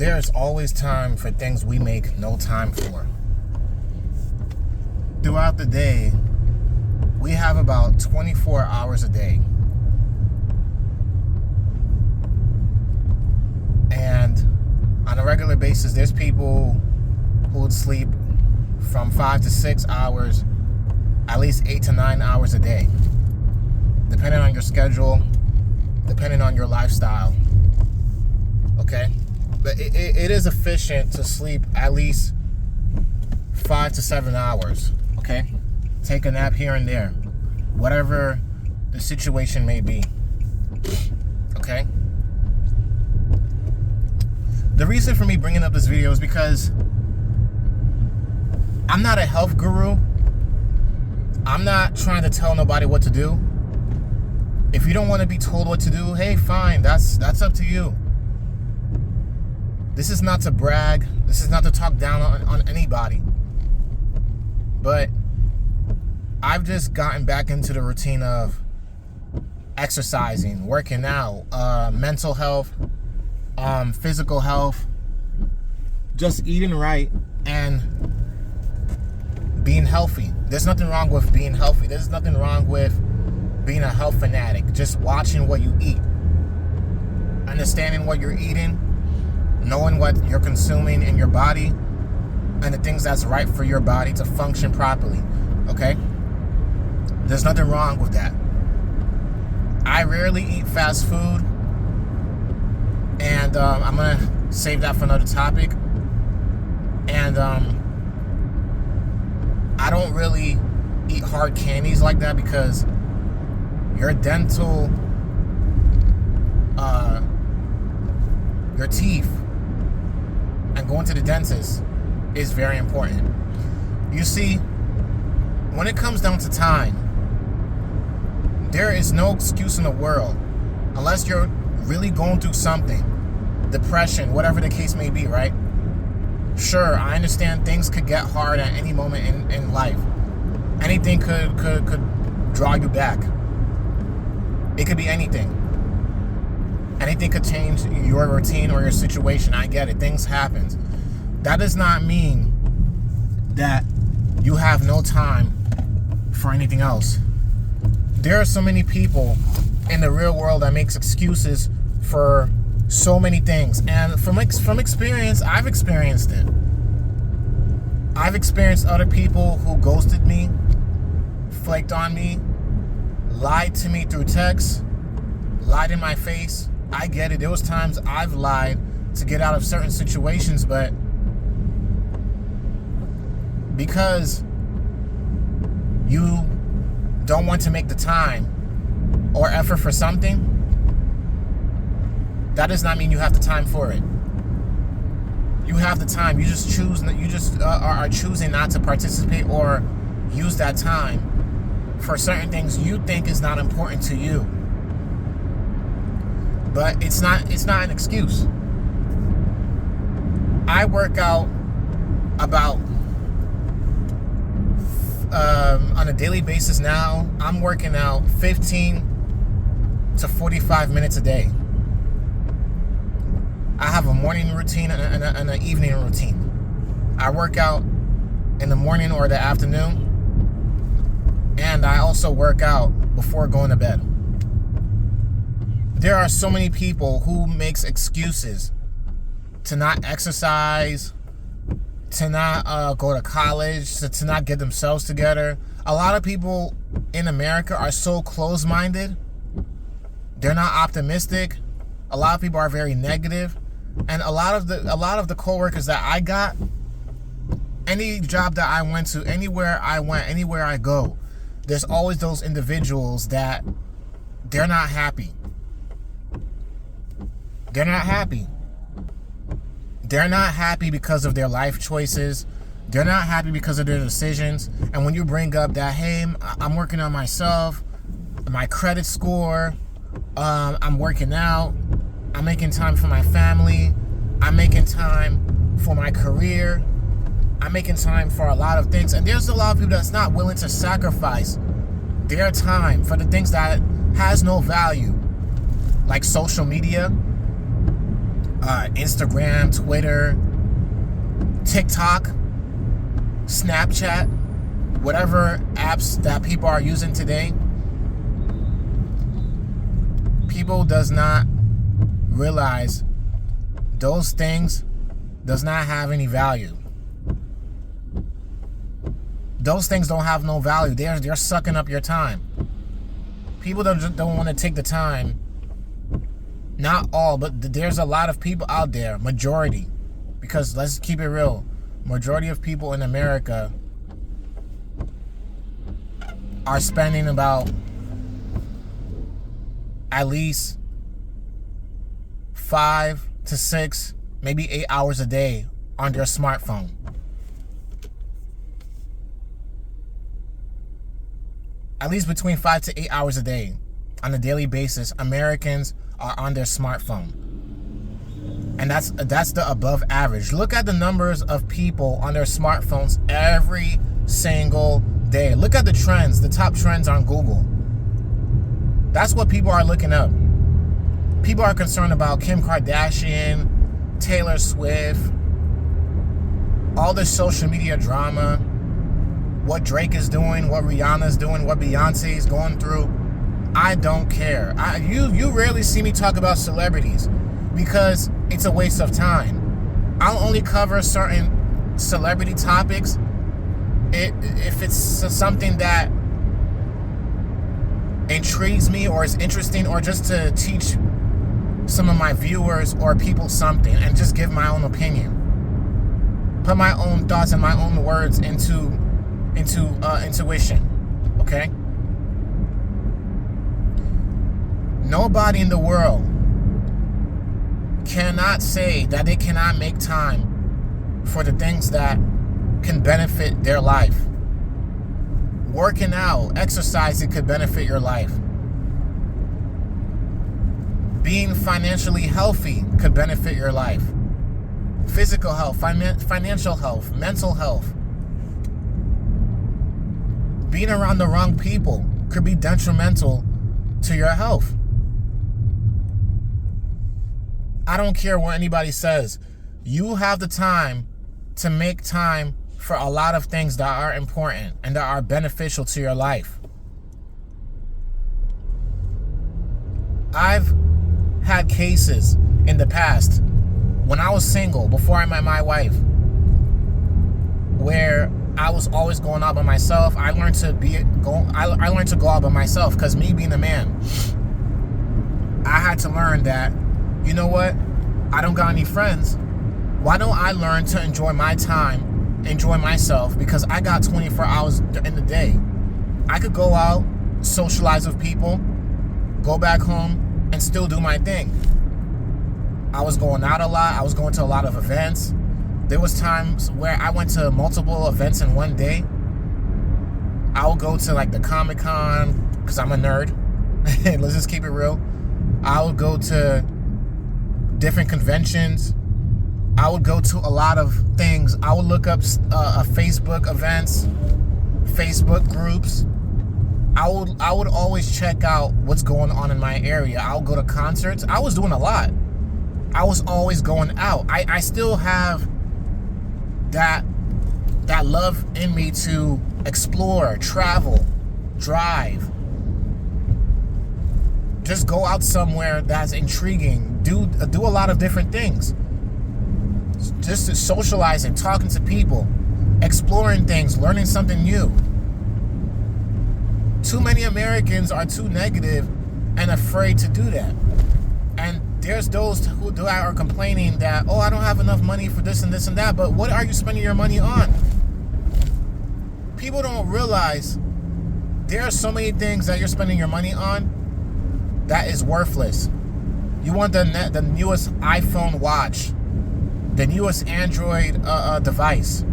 there's always time for things we make no time for. Throughout the day, we have about 24 hours a day. And on a regular basis, there's people who would sleep from 5 to 6 hours, at least 8 to 9 hours a day, depending on your schedule, depending on your lifestyle. Okay? But it is efficient to sleep at least 5 to 7 hours. Okay? Take a nap here and there, whatever the situation may be. Okay? The reason for me bringing up this video is because I'm not a health guru. I'm not trying to tell nobody what to do. If you don't want to be told what to do, hey, fine, that's up to you. This is not to brag. This is not to talk down on anybody. But I've just gotten back into the routine of exercising, working out, mental health, physical health, just eating right and being healthy. There's nothing wrong with being healthy. There's nothing wrong with being a health fanatic. Just watching what you eat, understanding what you're eating, knowing what you're consuming in your body, and the things that's right for your body to function properly. Okay? There's nothing wrong with that. I rarely eat fast food, and I'm gonna save that for another topic. And I don't really eat hard candies like that because your dental, your teeth, and going to the dentist is very important. You see, when it comes down to time, there is no excuse in the world, unless you're really going through something, depression, whatever the case may be, right? Sure, I understand things could get hard at any moment in life. Anything could draw you back. It could be anything. Anything could change your routine or your situation. I get it. Things happen. That does not mean that you have no time for anything else. There are so many people in the real world that makes excuses for so many things. And from experience, I've experienced it. I've experienced other people who ghosted me, flaked on me, lied to me through text, lied in my face. I get it. There was times I've lied to get out of certain situations, but because you don't want to make the time or effort for something, that does not mean you have the time for it. You have the time. You just choose. You just are choosing not to participate or use that time for certain things you think is not important to you. But it's not an excuse. I work out about on a daily basis now. I'm working out 15 to 45 minutes a day. I have a morning routine and an evening routine. I work out in the morning or the afternoon, and I also work out before going to bed. There are so many people who makes excuses to not exercise, to not go to college, to not get themselves together. A lot of people in America are so closed-minded. They're not optimistic. A lot of people are very negative. And a lot of the coworkers that I got, any job that I went to, anywhere I went, anywhere I go, there's always those individuals that they're not happy. They're not happy. They're not happy because of their life choices. They're not happy because of their decisions. And when you bring up that, hey, I'm working on myself, my credit score, I'm working out, I'm making time for my family, I'm making time for my career, I'm making time for a lot of things. And there's a lot of people that's not willing to sacrifice their time for the things that has no value, like social media, Instagram, Twitter, TikTok, Snapchat, whatever apps that people are using today, people does not realize those things does not have any value. Those things don't have no value. They're sucking up your time. People don't want to take the time. Not all, but there's a lot of people out there, majority, because let's keep it real, majority of people in America are spending about at least 5 to 6, maybe 8 hours a day on their smartphone. At least between 5 to 8 hours a day on a daily basis, Americans are on their smartphone. And that's the above average. Look at the numbers of people on their smartphones every single day. Look at the trends, the top trends on Google. That's what people are looking up. People are concerned about Kim Kardashian, Taylor Swift, all the social media drama, what Drake is doing, what Rihanna's doing, what Beyonce is going through. I don't care. You rarely see me talk about celebrities because it's a waste of time. I'll only cover certain celebrity topics if it's something that intrigues me or is interesting, or just to teach some of my viewers or people something and just give my own opinion. Put my own thoughts and my own words into intuition. Okay? Nobody in the world cannot say that they cannot make time for the things that can benefit their life. Working out, exercising could benefit your life. Being financially healthy could benefit your life. Physical health, financial health, mental health. Being around the wrong people could be detrimental to your health. I don't care what anybody says. You have the time to make time for a lot of things that are important and that are beneficial to your life. I've had cases in the past when I was single, before I met my wife, where I was always going out by myself. I learned to go out by myself because me being a man, I had to learn that, you know what? I don't got any friends. Why don't I learn to enjoy my time, enjoy myself, because I got 24 hours in the day. I could go out, socialize with people, go back home, and still do my thing. I was going out a lot. I was going to a lot of events. There was times where I went to multiple events in one day. I would go to like the Comic-Con because I'm a nerd. Let's just keep it real. I would go to different conventions. I would go to a lot of things. I would look up Facebook events, Facebook groups. I would always check out what's going on in my area. I would go to concerts. I was doing a lot. I was always going out. I still have that love in me to explore, travel, drive. Just go out somewhere that's intriguing. Do a lot of different things. Just socializing, talking to people, exploring things, learning something new. Too many Americans are too negative and afraid to do that. And there's those who are complaining that, oh, I don't have enough money for this and this and that. But what are you spending your money on? People don't realize there are so many things that you're spending your money on that is worthless. You want the newest iPhone watch, the newest Android device.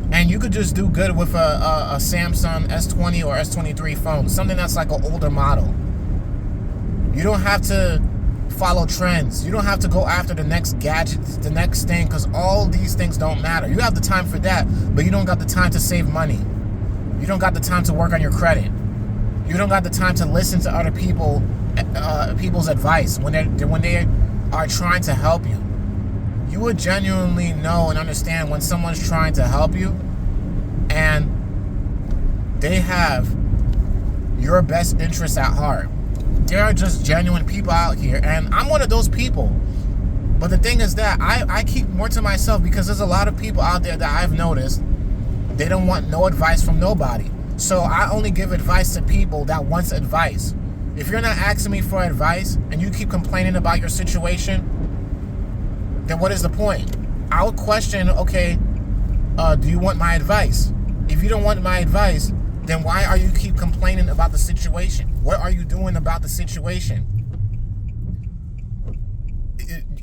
And you could just do good with a Samsung S20 or S23 phone, something that's like an older model. You don't have to follow trends. You don't have to go after the next gadget, the next thing, because all these things don't matter. You have the time for that, but you don't got the time to save money. You don't got the time to work on your credit. You don't got the time to listen to other people people's advice, when they are trying to help you. You would genuinely know and understand when someone's trying to help you and they have your best interests at heart. There are just genuine people out here, and I'm one of those people. But the thing is that I keep more to myself, because there's a lot of people out there that I've noticed, they don't want no advice from nobody. So I only give advice to people that wants advice. If you're not asking me for advice and you keep complaining about your situation, then what is the point? I would question, okay, do you want my advice? If you don't want my advice, then why are you keep complaining about the situation? What are you doing about the situation?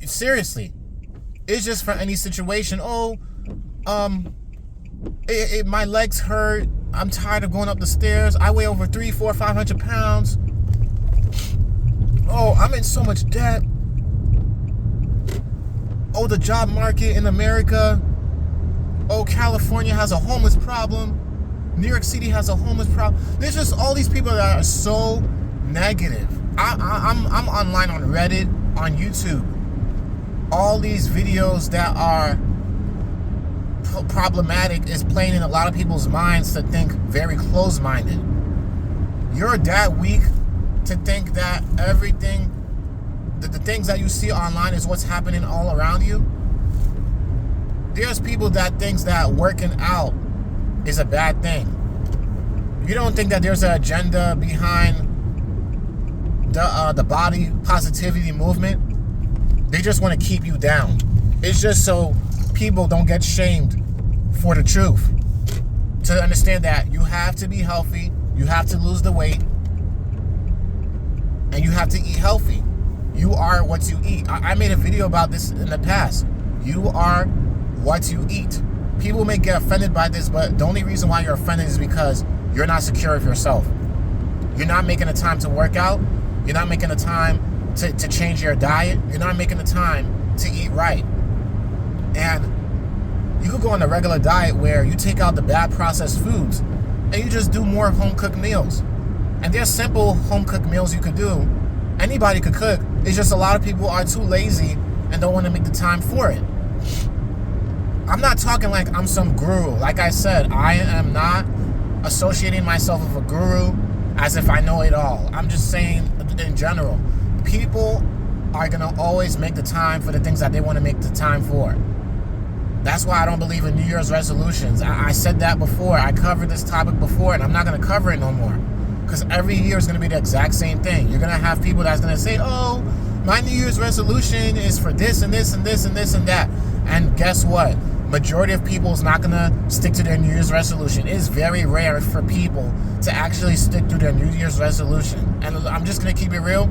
Seriously, it's just for any situation. My legs hurt. I'm tired of going up the stairs. I weigh over 300, 400, 500 pounds. Oh, I'm in so much debt. Oh, the job market in America. Oh, California has a homeless problem. New York City has a homeless problem. There's just all these people that are so negative. I'm online on Reddit, on YouTube. All these videos that are problematic is playing in a lot of people's minds to think very close-minded. You're that weak to think that everything, the things that you see online is what's happening all around you. There's people that thinks that working out is a bad thing. You don't think that there's an agenda behind the body positivity movement? They just want to keep you down. It's just so people don't get shamed for the truth. To understand that you have to be healthy, you have to lose the weight, and you have to eat healthy. You are what you eat. I made a video about this in the past. You are what you eat. People may get offended by this, but the only reason why you're offended is because you're not secure of yourself. You're not making the time to work out. You're not making the time to change your diet. You're not making the time to eat right. And you could go on a regular diet where you take out the bad processed foods and you just do more home-cooked meals. And there's simple home-cooked meals you could do. Anybody could cook. It's just a lot of people are too lazy and don't want to make the time for it. I'm not talking like I'm some guru. Like I said, I am not associating myself with a guru as if I know it all. I'm just saying in general, people are going to always make the time for the things that they want to make the time for. That's why I don't believe in New Year's resolutions. I said that before. I covered this topic before, and I'm not going to cover it no more. Because every year is going to be the exact same thing. You're going to have people that's going to say, oh, my New Year's resolution is for this and this and this and this and that. And guess what? Majority of people is not going to stick to their New Year's resolution. It is very rare for people to actually stick to their New Year's resolution. And I'm just going to keep it real.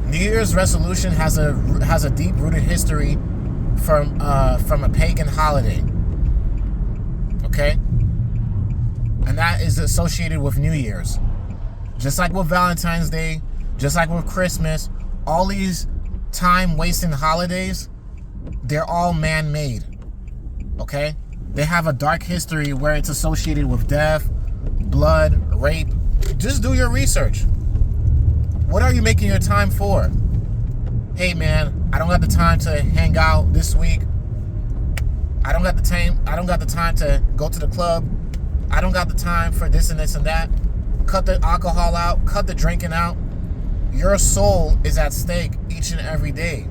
New Year's resolution has a deep-rooted history from a pagan holiday. Okay? And that is associated with New Year's. Just like with Valentine's Day, just like with Christmas, all these time-wasting holidays, they're all man-made. Okay? They have a dark history where it's associated with death, blood, rape. Just do your research. What are you making your time for? Hey man, I don't got the time to hang out this week. I don't got the time to go to the club. I don't got the time for this and this and that. Cut the alcohol out, cut the drinking out. Your soul is at stake each and every day.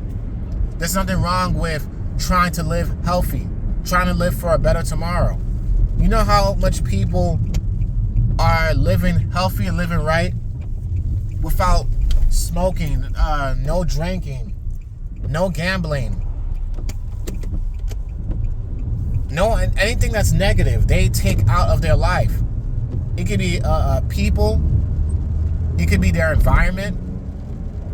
There's nothing wrong with trying to live healthy, trying to live for a better tomorrow. You know how much people are living healthy and living right without smoking, no drinking, no gambling, no anything that's negative they take out of their life. It could be people, it could be their environment,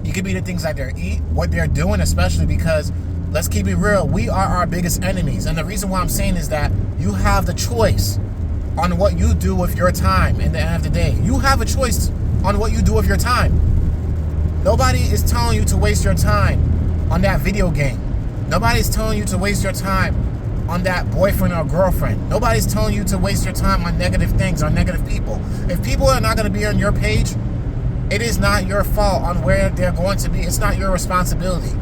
it could be the things that they eat, what they're doing, especially because, let's keep it real, we are our biggest enemies. And the reason why I'm saying is that you have the choice on what you do with your time. In the end of the day, you have a choice on what you do with your time. Nobody is telling you to waste your time on that video game. Nobody's telling you to waste your time on that boyfriend or girlfriend. Nobody's telling you to waste your time on negative things, on negative people. If people are not going to be on your page, It is not your fault on where they're going to be. It's not your responsibility.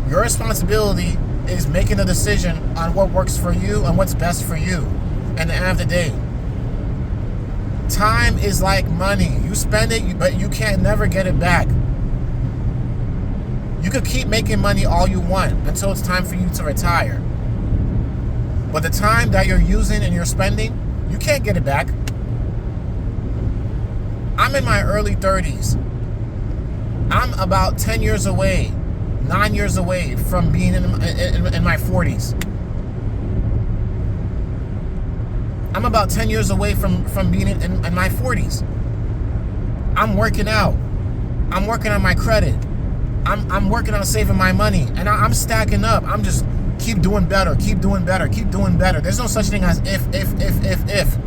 Your responsibility is making a decision on what works for you and what's best for you. At the end of the day, time is like money. You spend it, but you can't never get it back. You could keep making money all you want until it's time for you to retire. But the time that you're using and you're spending, you can't get it back. I'm in my early 30s. I'm about 10 years away, 9 years away from being in my 40s. I'm about 10 years away from being in my 40s. I'm working out. I'm working on my credit. I'm working on saving my money. And I'm stacking up. I'm just keep doing better, keep doing better, keep doing better. There's no such thing as if.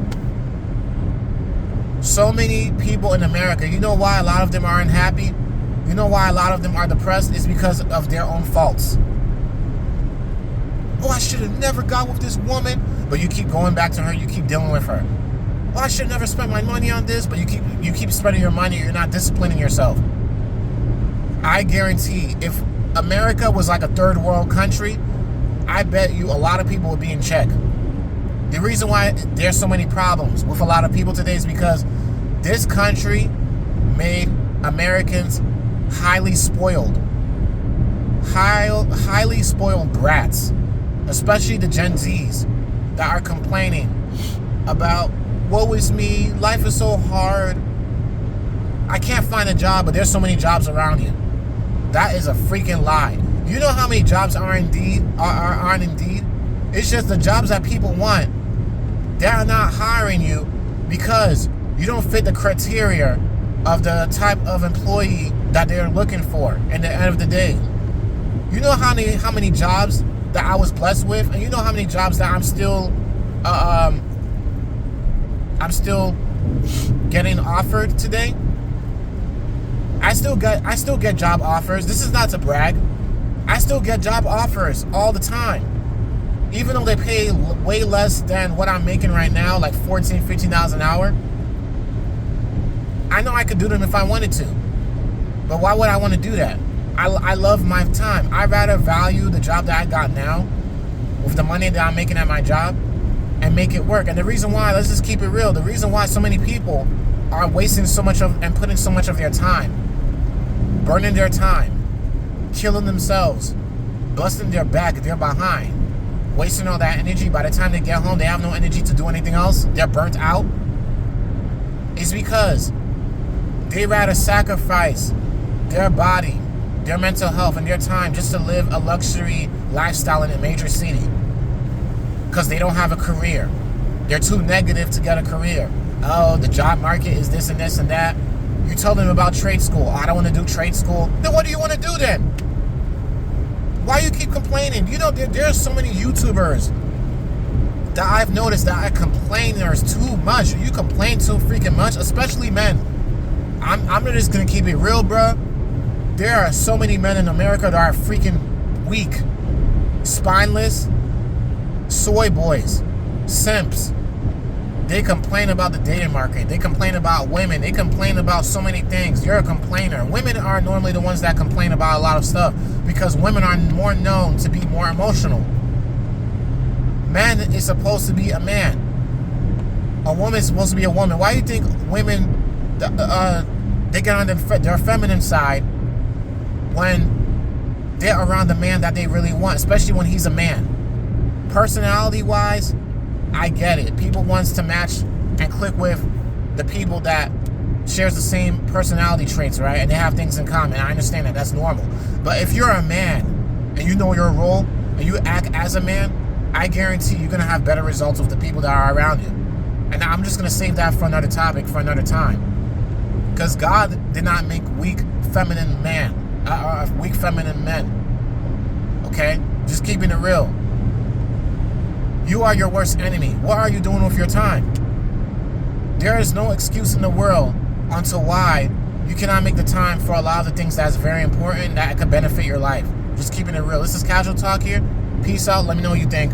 So many people in America, you know why a lot of them are unhappy? You know why a lot of them are depressed? It's because of their own faults. Oh, I should have never got with this woman. But you keep going back to her, you keep dealing with her. Oh, I should have never spent my money on this, but you keep spending your money, you're not disciplining yourself. I guarantee if America was like a third world country, I bet you a lot of people would be in check. The reason why there's so many problems with a lot of people today is because this country made Americans highly spoiled. Highly spoiled brats. Especially the Gen Zs that are complaining about, woe is me, life is so hard. I can't find a job, but there's so many jobs around you. That is a freaking lie. You know how many jobs aren't Indeed? It's just the jobs that people want. They're not hiring you because you don't fit the criteria of the type of employee that they're looking for at the end of the day. You know how many jobs that I was blessed with, and you know how many jobs that I'm still getting offered today. I still get job offers. This is not to brag. I still get job offers all the time, even though they pay way less than what I'm making right now, like $14, $15 an hour. I know I could do them if I wanted to, but why would I want to do that? I love my time. I'd rather value the job that I got now with the money that I'm making at my job and make it work. And the reason why, let's just keep it real, the reason why so many people are wasting so much of and putting so much of their time, burning their time, killing themselves, busting their back, their behind, wasting all that energy. By the time they get home, they have no energy to do anything else. They're burnt out. It's because they rather sacrifice their body, their mental health, and their time just to live a luxury lifestyle in a major city because they don't have a career. They're too negative to get a career. Oh, the job market is this and this and that. You tell them about trade school. Oh, I don't want to do trade school. Then what do you want to do then? Why you keep complaining? You know, there's so many YouTubers that I've noticed that are complainers too much. You complain too freaking much, especially men. I'm just gonna keep it real, bruh. There are so many men in America that are freaking weak, spineless, soy boys, simps. They complain about the dating market. They complain about women. They complain about so many things. You're a complainer. Women are normally the ones that complain about a lot of stuff because women are more known to be more emotional. Man is supposed to be a man. A woman is supposed to be a woman. Why do you think women, they get on their feminine side when they're around the man that they really want, especially when he's a man? Personality-wise, I get it. People wants to match and click with the people that shares the same personality traits, right? And they have things in common. I understand that. That's normal. But if you're a man and you know your role and you act as a man, I guarantee you're going to have better results with the people that are around you. And I'm just going to save that for another topic, for another time. Because God did not make weak feminine men. Okay? Just keeping it real. You are your worst enemy. What are you doing with your time? There is no excuse in the world onto why you cannot make the time for a lot of the things that's very important that could benefit your life. Just keeping it real. This is Casual Talk here. Peace out. Let me know what you think.